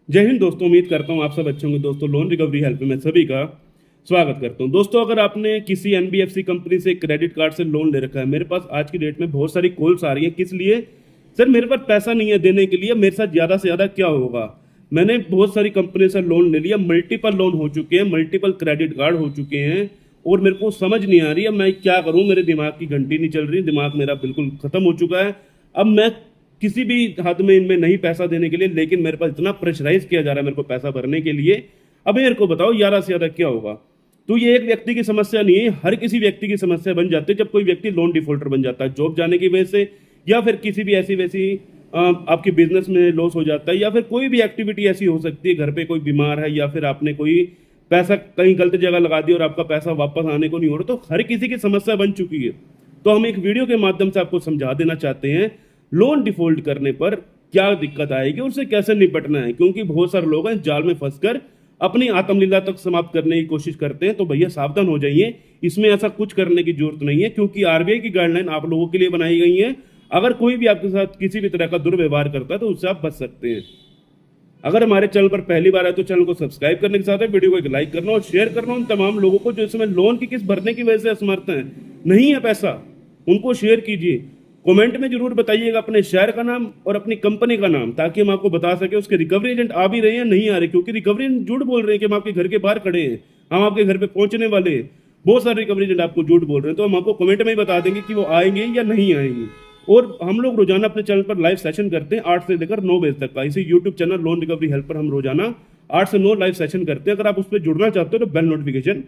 जय हिंद दोस्तों। उम्मीद करता हूँ आप सब अच्छे होंगे। दोस्तों लोन रिकवरी हेल्प में सभी का स्वागत करता हूँ। दोस्तों अगर आपने किसी एनबीएफसी कंपनी से क्रेडिट कार्ड से लोन ले रखा है, मेरे पास आज की डेट में बहुत सारी कॉल्स आ रही हैं। किस लिए? सर मेरे पास पैसा नहीं है देने के लिए, मेरे साथ ज़्यादा से ज़्यादा क्या होगा। मैंने बहुत सारी कंपनी से लोन ले लिया, मल्टीपल लोन हो चुके हैं, मल्टीपल क्रेडिट कार्ड हो चुके हैं और मेरे को समझ नहीं आ रही है मैं क्या करूँ। मेरे दिमाग की घंटी नहीं चल रही, दिमाग मेरा बिल्कुल खत्म हो चुका है। अब मैं किसी भी हद में इनमें नहीं पैसा देने के लिए, लेकिन मेरे पास इतना प्रेशराइज किया जा रहा है मेरे को पैसा भरने के लिए। अब मेरे को बताओ ज़्यादा से ज़्यादा क्या होगा। तो ये एक व्यक्ति की समस्या नहीं है, हर किसी व्यक्ति की समस्या बन जाती है जब कोई व्यक्ति लोन डिफॉल्टर बन जाता है, जॉब जाने की वजह से या फिर किसी भी ऐसी वैसी आपके बिजनेस में लॉस हो जाता है, या फिर कोई भी एक्टिविटी ऐसी हो सकती है, घर पे कोई बीमार है या फिर आपने कोई पैसा कहीं गलत जगह लगा दिया और आपका पैसा वापस आने को नहीं हो रहा। तो हर किसी की समस्या बन चुकी है। तो हम एक वीडियो के माध्यम से आपको समझा देना चाहते हैं लोन डिफॉल्ट करने पर क्या दिक्कत आएगी और उससे कैसे निपटना है, क्योंकि बहुत सारे लोग हैं जाल में फंसकर अपनी आत्मलीला तक समाप्त करने की कोशिश करते हैं। तो भैया सावधान हो जाइए, इसमें ऐसा कुछ करने की जरूरत नहीं है, क्योंकि आरबीआई की गाइडलाइन आप लोगों के लिए बनाई गई है। अगर कोई भी आपके साथ किसी भी तरह का दुर्व्यवहार करता है तो उससे आप बच सकते हैं। अगर हमारे चैनल पर पहली बार आए तो चैनल को सब्सक्राइब करने के साथ है वीडियो को एक लाइक करना और शेयर करना उन तमाम लोगों को जो इस समय लोन की किस्त भरने की वजह से असमर्थ हैं, नहीं है पैसा, उनको शेयर कीजिए। कमेंट में जरूर बताइएगा अपने शहर का नाम और अपनी कंपनी का नाम, ताकि हम आपको बता सके उसके रिकवरी एजेंट आ भी रहे हैं नहीं आ रहे, क्योंकि रिकवरी एजेंट झूठ बोल रहे हैं कि हम आपके घर के बाहर खड़े हैं, हम आपके घर पे पहुंचने वाले हैं। बहुत सारे रिकवरी एजेंट आपको झूठ बोल रहे हैं, तो हम आपको कमेंट में ही बता देंगे कि वो आएंगे या नहीं आएंगे। और हम लोग रोजाना अपने चैनल पर लाइव सेशन करते हैं 8 से लेकर 9 बजे तक का। इसी YouTube channel loan recovery help पर हम रोजाना 8 से 9 लाइव सेशन करते हैं। अगर आप उस पर जुड़ना चाहते हो तो बेल नोटिफिकेशन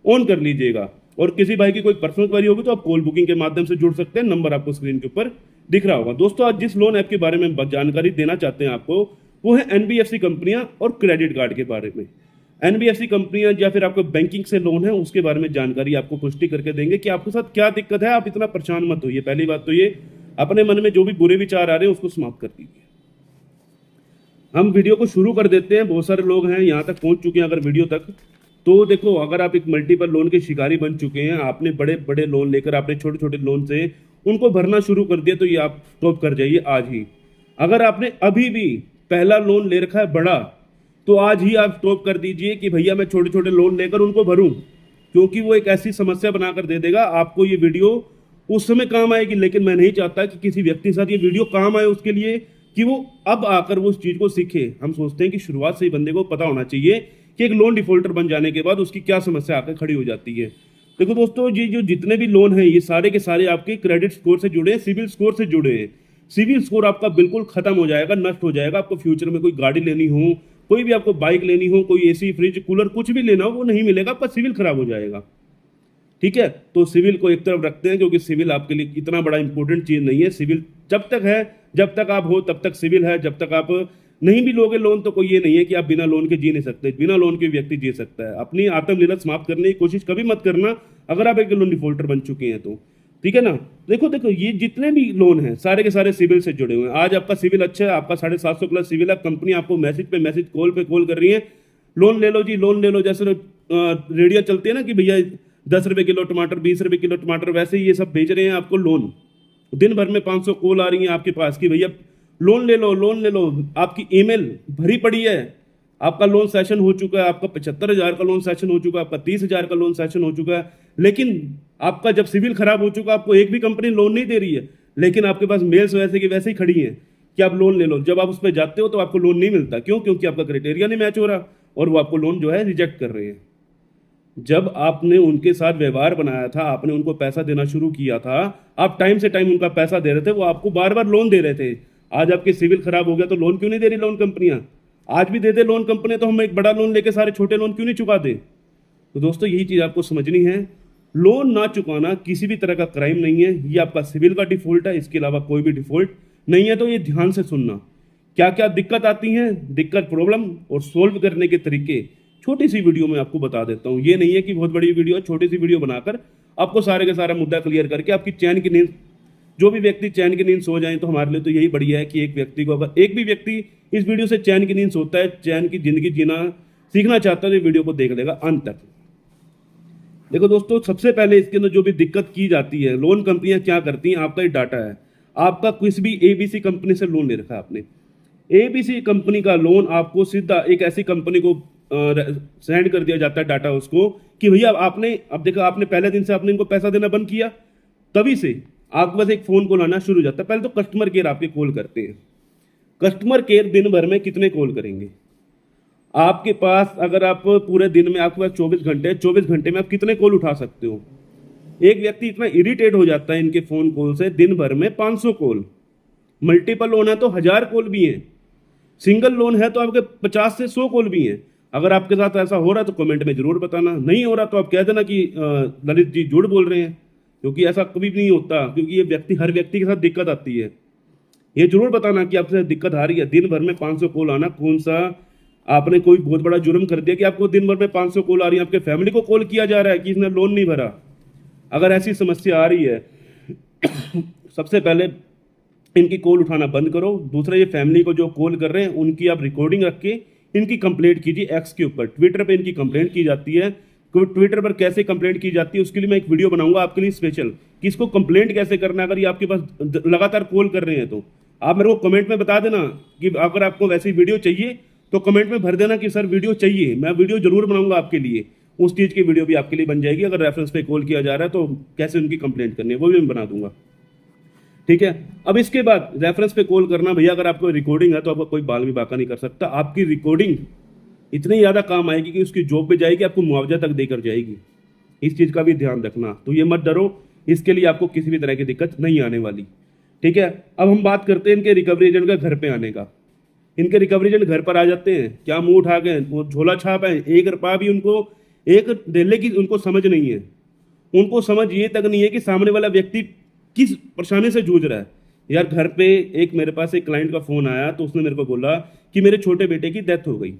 ऑन कर लीजिएगा। और किसी भाई की कोई पर्सनल क्वेरी होगी तो आप कॉल बुकिंग के माध्यम से जुड़ सकते हैं, नंबर आपको स्क्रीन के ऊपर दिख रहा होगा। दोस्तों आज जिस लोन ऐप के बारे में जानकारी देना चाहते हैं आपको, वो है एनबीएफसी कंपनियां और क्रेडिट कार्ड के बारे में। एनबीएफसी कंपनियां या फिर आपको बैंकिंग से लोन है उसके बारे में जानकारी आपको पुष्टि करके देंगे कि आपके साथ क्या दिक्कत है। आप इतना परेशान मत होइए। पहली बात तो ये, अपने मन में जो भी बुरे विचार आ रहे हैं उसको समाप्त कर दीजिए। हम वीडियो को शुरू कर देते हैं। बहुत सारे लोग हैं यहाँ तक पहुंच चुके हैं अगर वीडियो तक, तो देखो अगर आप एक मल्टीपल लोन के शिकारी बन चुके हैं, आपने बड़े बड़े लोन लेकर आपने छोटे छोटे लोन से उनको भरना शुरू कर दिया, तो ये आप स्टॉप कर जाइए आज ही। अगर आपने अभी भी पहला लोन ले रखा है बड़ा, तो आज ही आप स्टॉप कर दीजिए कि भैया मैं छोटे छोटे लोन लेकर उनको भरूं, क्योंकि वो एक ऐसी समस्या बनाकर दे देगा। आपको ये वीडियो उस समय काम आएगी, लेकिन मैं नहीं चाहता कि किसी व्यक्ति के साथ ये वीडियो काम आए उसके लिए कि वो अब आकर वो उस चीज को सीखे। हम सोचते हैं कि शुरुआत से ही बंदे को पता होना चाहिए कि एक लोन डिफॉल्टर बन जाने के बाद उसकी क्या समस्या आकर खड़ी हो जाती है। देखो दोस्तों, ये जो जितने भी लोन हैं ये सारे के सारे आपके क्रेडिट स्कोर से जुड़े हैं, सिविल स्कोर से जुड़े हैं। सिविल स्कोर आपका बिल्कुल खत्म हो जाएगा, नष्ट हो जाएगा। आपको फ्यूचर में कोई गाड़ी लेनी हो, कोई भी आपको बाइक लेनी हो, कोई एसी फ्रिज कूलर कुछ भी लेना हो, वो नहीं मिलेगा, आपका सिविल खराब हो जाएगा। ठीक है, तो सिविल को एक तरफ रखते हैं, क्योंकि सिविल आपके लिए इतना बड़ा इंपॉर्टेंट चीज नहीं है। सिविल जब तक है, जब तक आप हो तब तक सिविल है। जब तक आप नहीं भी लोगे लोन तो कोई ये नहीं है कि आप बिना लोन के जी नहीं सकते। बिना लोन के व्यक्ति जी सकता है। अपनी आत्मलीला समाप्त करने की कोशिश कभी मत करना अगर आप एक लोन डिफॉल्टर बन चुके हैं तो। ठीक है ना। देखो देखो, ये जितने भी लोन हैं सारे के सारे सिविल से जुड़े हुए हैं। आज आपका सिविल अच्छा है, आपका 750 प्लस सिविल है, कंपनी आपको मैसेज पे मैसेज, कॉल पे कॉल कर रही है, लोन ले लो जी, लोन ले लो। जैसे रेडियो चलती है ना कि भैया 10 रुपए किलो टमाटर, 20 रुपए किलो टमाटर, वैसे ही ये सब बेच रहे हैं आपको लोन। दिन भर में 500 कॉल आ रही है आपके पास कि भैया लोन ले लो, लोन ले लो। आपकी ईमेल भरी पड़ी है, आपका लोन सेशन हो चुका है, आपका 75,000 का लोन सेशन हो चुका है, आपका 30,000 का लोन सेशन हो चुका है, लेकिन आपका जब सिविल खराब हो चुका, आपको एक भी कंपनी लोन नहीं दे रही है, लेकिन आपके पास मेल्स वैसे की वैसे ही खड़ी हैं कि आप लोन ले लो। जब आप उस पर जाते हो तो आपको लोन नहीं मिलता। क्यों? क्योंकि आपका क्राइटेरिया नहीं मैच हो रहा और वो आपको लोन जो है रिजेक्ट कर रहे हैं। जब आपने उनके साथ व्यवहार बनाया था, आपने उनको पैसा देना शुरू किया था, आप टाइम से टाइम उनका पैसा दे रहे थे, वो आपको बार बार लोन दे रहे थे। आज आपके सिविल खराब हो गया तो लोन क्यों नहीं दे रही लोन कंपनियां? आज भी दे दे लोन कंपनी तो हम एक बड़ा लोन लेके सारे छोटे लोन क्यों नहीं चुका दे? तो दोस्तों यही चीज आपको समझनी है। लोन ना चुकाना किसी भी तरह का क्राइम नहीं है, ये आपका सिविल का डिफॉल्ट है, इसके अलावा कोई भी डिफॉल्ट नहीं है। तो ये ध्यान से सुनना, क्या क्या दिक्कत आती है, दिक्कत, प्रॉब्लम और सोल्व करने के तरीके छोटी सी वीडियो में आपको बता देता हूं। ये नहीं है कि बहुत बड़ी वीडियो, छोटी सी वीडियो बनाकर आपको सारे का सारा मुद्दा क्लियर करके आपकी चैन की नींद, जो भी व्यक्ति चैन की नींद सो जाए तो हमारे लिए तो यही बढ़िया है कि एक व्यक्ति को, अगर एक भी व्यक्ति इस वीडियो से चैन की नींद सोता है, चैन की जिंदगी जीना सीखना चाहता है, तो वीडियो को देख लेगा अंत तक। देखो दोस्तों, सबसे पहले इसके अंदर जो भी दिक्कत की जाती है, लोन कंपनियां क्या करती हैं, आपका ये डाटा है, आपका किसी भी एबीसी कंपनी से लोन ले रखा है आपने, ABC कंपनी का लोन आपको सीधा एक ऐसी कंपनी को सेंड कर दिया जाता है डाटा उसको कि भैया आपने, अब देखा आपने पहले दिन से आपने इनको पैसा देना बंद किया, तभी से आपके पास एक फोन कॉल आना शुरू हो जाता है। पहले तो कस्टमर केयर आपके कॉल करते हैं। कस्टमर केयर दिन भर में कितने कॉल करेंगे आपके पास? अगर आप पूरे दिन में आपके पास 24 घंटे में आप कितने कॉल उठा सकते हो? एक व्यक्ति इतना इरिटेट हो जाता है इनके फोन कॉल से, दिन भर में 500 कॉल, मल्टीपल लोन है तो 1000 कॉल भी हैं, सिंगल लोन है तो आपके 50 से 100 कॉल भी हैं। अगर आपके साथ ऐसा हो रहा है तो कमेंट में जरूर बताना, नहीं हो रहा तो आप कह देना कि ललित जी झूठ बोल रहे हैं, क्योंकि ऐसा कभी भी नहीं होता, क्योंकि ये हर व्यक्ति के साथ दिक्कत आती है। ये जरूर बताना कि आपके साथ दिक्कत आ रही है। दिन भर में 500 कॉल आना, कौन सा आपने कोई बहुत बड़ा जुर्म कर दिया कि आपको दिन भर में 500 कॉल आ रही है? आपके फैमिली को कॉल किया जा रहा है कि इसने लोन नहीं भरा। अगर ऐसी समस्या आ रही है सबसे पहले इनकी कॉल उठाना बंद करो। दूसरा, ये फैमिली को जो कॉल कर रहे हैं उनकी आप रिकॉर्डिंग रख के इनकी कंप्लेंट कीजिए एक्स के ऊपर। ट्विटर पे इनकी कंप्लेंट की जाती है, ट्विटर पर कैसे कंप्लेंट की जाती है उसके लिए मैं एक वीडियो बनाऊंगा आपके लिए स्पेशल, कि इसको कंप्लेंट कैसे करना है। अगर ये आपके पास लगातार कॉल कर रहे हैं तो आप मेरे को कमेंट में बता देना कि अगर आपको वैसी वीडियो चाहिए तो कमेंट में भर देना कि सर वीडियो चाहिए, मैं वीडियो जरूर बनाऊंगा आपके लिए। उस चीज़ की वीडियो भी आपके लिए बन जाएगी। अगर रेफरेंस पे कॉल किया जा रहा है तो कैसे उनकी कंप्लेंट करनी है वो भी मैं बना दूंगा, ठीक है। अब इसके बाद रेफरेंस पे कॉल करना, भैया अगर आपको रिकॉर्डिंग है तो आपका कोई बाल भी बाका नहीं कर सकता। आपकी रिकॉर्डिंग इतनी ज़्यादा काम आएगी कि उसकी जॉब पे जाएगी, आपको मुआवजा तक देकर जाएगी। इस चीज़ का भी ध्यान रखना। तो ये मत डरो, इसके लिए आपको किसी भी तरह की दिक्कत नहीं आने वाली, ठीक है। अब हम बात करते हैं इनके रिकवरी एजेंट का घर पे आने का। इनके रिकवरी एजेंट घर पर आ जाते हैं, क्या मुंह उठा के वो झोला छाप है, 1 रुपया भी उनको एक डेले की उनको समझ नहीं है। उनको समझ ये तक नहीं है कि सामने वाला व्यक्ति किस परेशानी से जूझ रहा है। यार घर पे एक मेरे पास एक क्लाइंट का फोन आया तो उसने मेरे को बोला कि मेरे छोटे बेटे की डेथ हो गई।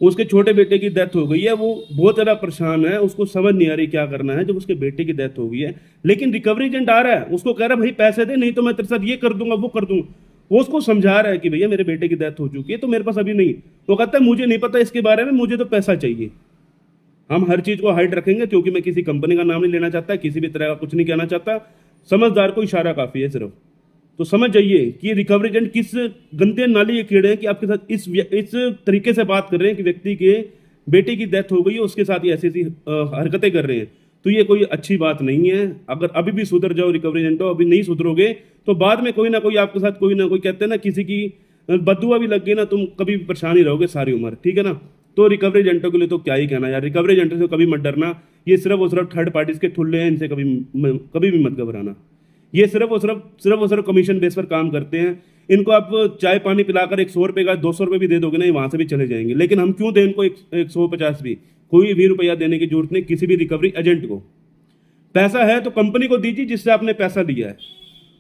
उसके छोटे बेटे की डेथ हो गई है, वो बहुत ज़्यादा परेशान है, उसको समझ नहीं आ रही क्या करना है जब उसके बेटे की डेथ हो गई है। लेकिन रिकवरी एजेंट आ रहा है, उसको कह रहा है भाई पैसे दे, नहीं तो मैं तेरे साथ ये कर दूंगा वो कर दूंगा। वो उसको समझा रहा है कि भैया मेरे बेटे की डेथ हो चुकी है तो मेरे पास अभी नहीं। वो कहता है मुझे नहीं पता इसके बारे में, मुझे तो पैसा चाहिए। हम हर चीज़ को हाइड रखेंगे, क्योंकि मैं किसी कंपनी का नाम नहीं लेना चाहता, किसी भी तरह का कुछ नहीं कहना चाहता। समझदार को इशारा काफ़ी है सिर्फ। तो समझ जाइए कि रिकवरी एजेंट किस गंदे नाली के कीड़े हैं कि आपके साथ इस तरीके से बात कर रहे हैं कि व्यक्ति के बेटे की डेथ हो गई है, उसके साथ ये ऐसी ऐसी हरकतें कर रहे हैं। तो ये कोई अच्छी बात नहीं है। अगर अभी भी सुधर जाओ रिकवरी एजेंट, अभी नहीं सुधरोगे तो बाद में कोई ना कोई आपके साथ कोई ना कोई, कहते हैं ना किसी की बददुआ भी लग गई ना, तुम कभी भी परेशान ही रहोगे सारी उम्र, ठीक है ना। तो रिकवरी एजेंटों के लिए तो क्या ही कहना यार, रिकवरी एजेंटों से कभी मत डरना। ये सिर्फ और सिर्फ थर्ड पार्टीज के ठुल्ले हैं, इनसे कभी भी मत घबराना। ये सिर्फ और सिर्फ कमीशन बेस पर काम करते हैं। इनको आप चाय पानी पिलाकर 100 रुपये का 200 रुपये भी दे दोगे ना, वहां से भी चले जाएंगे। लेकिन हम क्यों दें इनको 150 भी? कोई भी रुपया देने की जरूरत नहीं किसी भी रिकवरी एजेंट को। पैसा है तो कंपनी को दीजिए जिससे आपने पैसा लिया है,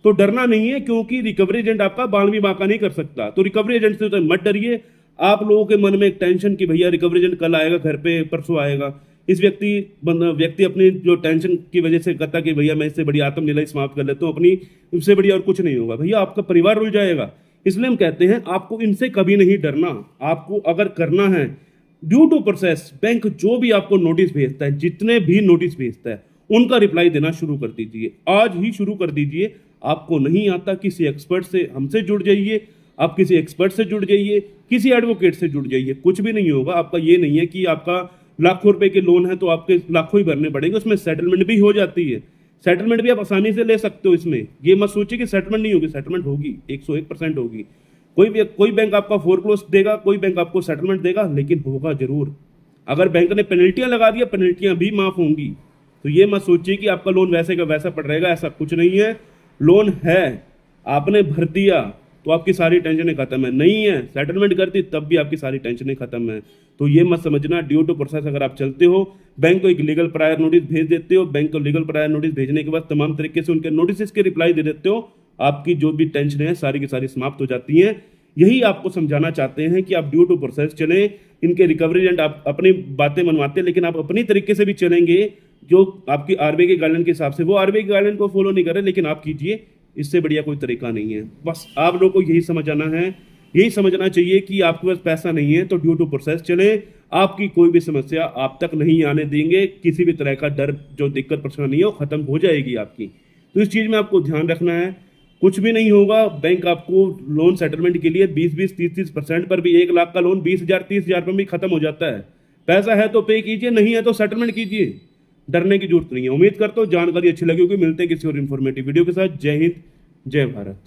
तो डरना नहीं है, क्योंकि रिकवरी एजेंट आपका बाल भी बांका नहीं कर सकता। तो रिकवरी एजेंट से तो मत डरिए। आप लोगों के मन में एक टेंशन कि भैया रिकवरी एजेंट कल आएगा घर पे, परसों आएगा। इस व्यक्ति अपनी जो टेंशन की वजह से कहता कि भैया मैं इससे बड़ी आत्मनिलय समाप्त कर लेता हूँ अपनी, इससे बढ़िया और कुछ नहीं होगा। भैया आपका परिवार रुल जाएगा। इसलिए हम कहते हैं आपको इनसे कभी नहीं डरना। आपको अगर करना है ड्यू टू प्रोसेस, बैंक जो भी आपको नोटिस भेजता है, जितने भी नोटिस भेजता है उनका रिप्लाई देना शुरू कर दीजिए। आज ही शुरू कर दीजिए। आपको नहीं आता किसी एक्सपर्ट से हमसे जुड़ जाइए, आप किसी एक्सपर्ट से जुड़ जाइए, किसी एडवोकेट से जुड़ जाइए, कुछ भी नहीं होगा। आपका ये नहीं है कि आपका लाखों रुपए के लोन है तो आपके लाखों ही भरने पड़ेंगे, उसमें सेटलमेंट भी हो जाती है। सेटलमेंट भी आप आसानी से ले सकते हो। इसमें ये मत सोचिए कि सेटलमेंट नहीं होगी, सेटलमेंट होगी, 101% होगी। कोई बैंक आपका फोरक्लोज देगा, कोई बैंक आपको सेटलमेंट देगा, लेकिन होगा जरूर। अगर बैंक ने पेनल्टियां लगा दिया, पेनल्टियां भी माफ होंगी। तो ये मत सोचिए कि आपका लोन वैसे का वैसा पड़ रहेगा, ऐसा कुछ नहीं है। लोन है, आपने भर दिया तो आपकी सारी टेंशनें खत्म है। नहीं है, सेटलमेंट कर दी तब भी आपकी सारी टेंशनें खत्म है। तो ये मत समझना ड्यू टू प्रोसेस अगर आप चलते हो, बैंक को एक लीगल प्रायर नोटिस भेज देते हो, बैंक को लीगल प्रायर नोटिस भेजने के बाद तमाम तरीके से उनके नोटिस के रिप्लाई दे देते हो, आपकी जो भी टेंशन है सारी की सारी समाप्त हो जाती हैं। यही आपको समझाना चाहते हैं कि आप ड्यू टू प्रोसेस चलें। इनके रिकवरी एजेंट आप अपनी बातें मनवाते हैं, लेकिन आप अपनी तरीके से भी चलेंगे जो आपकी आरबीआई के गाइडलाइन के हिसाब से। वो आरबीआई के गाइडलाइन को फॉलो नहीं कर रहे, लेकिन आप कीजिए, इससे बढ़िया कोई तरीका नहीं है। बस आप लोगों को यही समझ आना है, यही समझना चाहिए कि आपके पास पैसा नहीं है तो ड्यू टू प्रोसेस चले। आपकी कोई भी समस्या आप तक नहीं आने देंगे। किसी भी तरह का डर, जो दिक्कत परेशानी है वो खत्म हो जाएगी आपकी। तो इस चीज़ में आपको ध्यान रखना है। कुछ भी नहीं होगा। बैंक आपको लोन सेटलमेंट के लिए 20-20, 30-30% पर भी 1 लाख का लोन 20,000, 30,000 पर भी खत्म हो जाता है। पैसा है तो पे कीजिए, नहीं है तो सेटलमेंट कीजिए, डरने की जरूरत नहीं है। उम्मीद करता हूँ जानकारी अच्छी लगी होगी। मिलते हैं किसी और इन्फॉर्मेटिव वीडियो के साथ। जय हिंद, जय भारत।